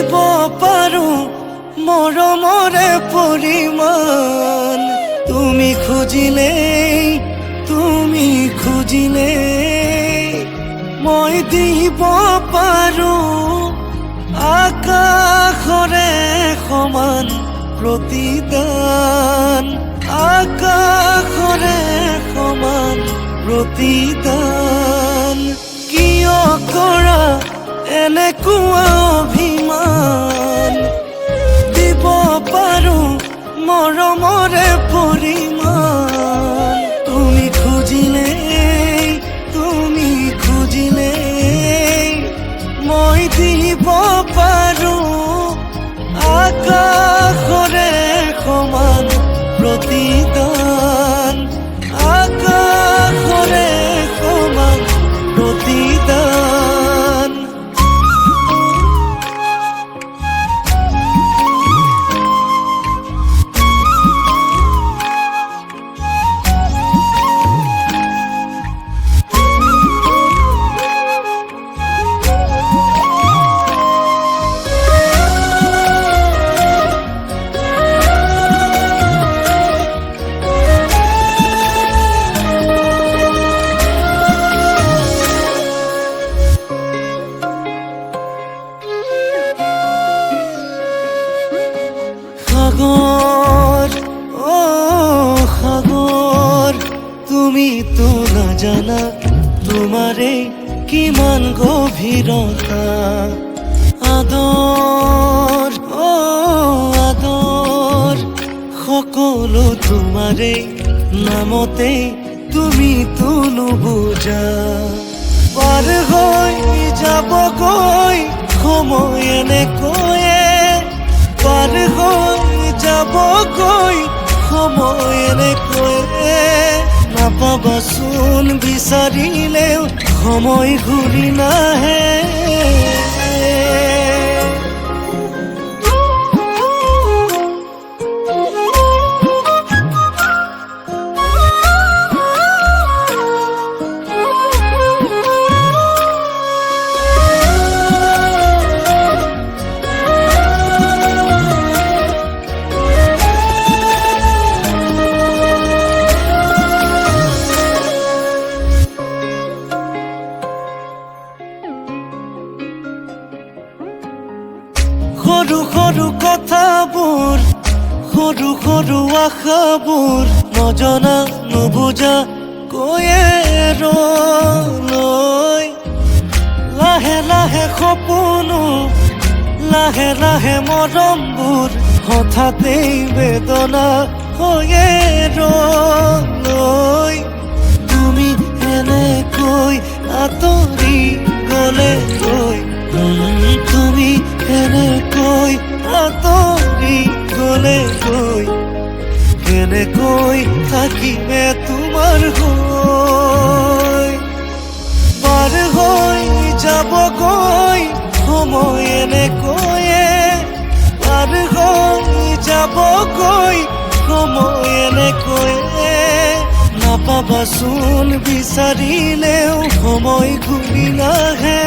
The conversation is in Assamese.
দিব পাৰো মৰমৰে পৰিমাণ তুমি খুজিলে মই দিব পাৰো আকাশৰে সমান প্ৰতিদান আকাশৰে সমান প্ৰতিদান কিয় কৰা এনেকুৱা অভিমান দিব পাৰো মৰমৰে পৰিমাণ তুমি খুজিলে মই দিব পাৰো আকাশৰে সমান প্ৰতিদান আকাশৰে সমান প্ৰতিদান সাগৰ তুমি তো নাজানা তোমাৰে কিমান গভীৰতা আদৰ সকলো তোমাৰে নামতে তুমি তো নুবুজা পাৰ হৈ যাবগৈ সময় এনেকৈয়ে পাৰ হৈ যাবগৈ সময় এনেকৈয়ে নাপাবাচোন বিচাৰিলেও সময় ঘূৰি নাহে সৰু সৰু কথাবোৰ সৰু সৰু আশাবোৰ নজনা নুবুজা কৈয়ে ৰৈ লাহে লাহে সপোনো লাহে লাহে মৰমবোৰ হঠাতেই বেদনা হৈয়ে ৰৈ তুমি এনেকৈ আঁতৰি গ'লে তুমি এনেকৈ আঁতৰি গ'লে কেনেকৈ থাকিমে তোমাৰ হৈ পাৰ হৈ যাবগৈ সময় এনেকৈয়ে পাৰ হৈ যাবগৈ সময় এনেকৈয়ে নাপাবাচোন বিচাৰিলেও সময় ঘূৰি নাহে